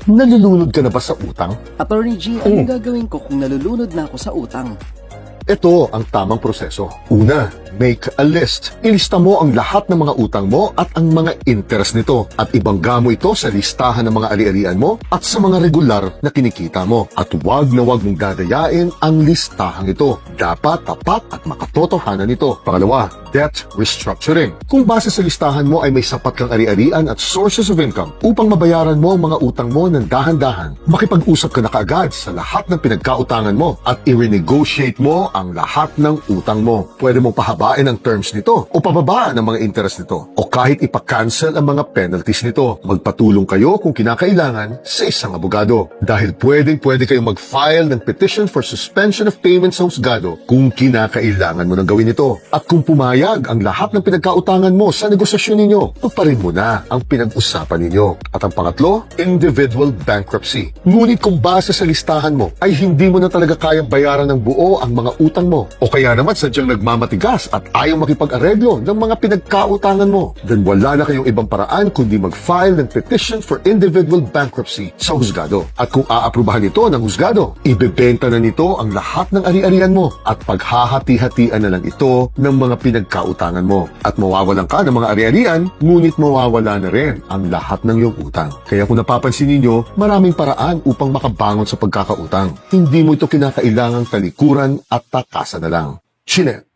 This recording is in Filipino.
Nalulunod ka na ba sa utang? Attorney G, anong gagawin ko kung nalulunod na ako sa utang? Ito ang tamang proseso. Una, make a list. Ilista mo ang lahat ng mga utang mo at ang mga interest nito at ibangga mo ito sa listahan ng mga ari-arian mo at sa mga regular na kinikita mo. At huwag na huwag mong dadayain ang listahang ito. Dapat tapat at makatotohanan ito. Pangalawa, debt restructuring. Kung base sa listahan mo ay may sapat kang ari-arian at sources of income upang mabayaran mo ang mga utang mo ng dahan-dahan, makipag-usap ka na kaagad sa lahat ng pinagkautangan mo at i-renegotiate mo ang lahat ng utang mo. Pwede mong pahabain ang terms nito o pababaan ang mga interest nito o kahit ipa-cancel ang mga penalties nito. Magpatulong kayo kung kinakailangan sa isang abogado dahil pwede kayong mag-file ng petition for suspension of payments sa husgado kung kinakailangan mo nang gawin ito. At kung pumayag ang lahat ng pinagkautangan mo sa negosasyon ninyo, tuparin mo na ang pinag-usapan ninyo. At ang pangatlo, individual bankruptcy. Ngunit kung base sa listahan mo ay hindi mo na talaga kayang bayaran ng buo ang mga utang mo o kaya naman sadyang nagmamatigas at ayaw makipag-areglo ng mga pinagkautangan mo, then wala na kayong ibang paraan kundi mag-file ng petition for individual bankruptcy sa husgado. At kung aaprubahan ito ng husgado, ibebenta na nito ang lahat ng ari-arian mo at paghahati-hatian na lang ito ng mga pinagkautangan mo. At mawawalan ka ng mga ari-arian, ngunit mawawala na rin ang lahat ng iyong utang. Kaya kung napapansin ninyo, maraming paraan upang makabangon sa pagkakautang. Hindi mo ito kinakailangang talikuran at takasan na lang. Chinet.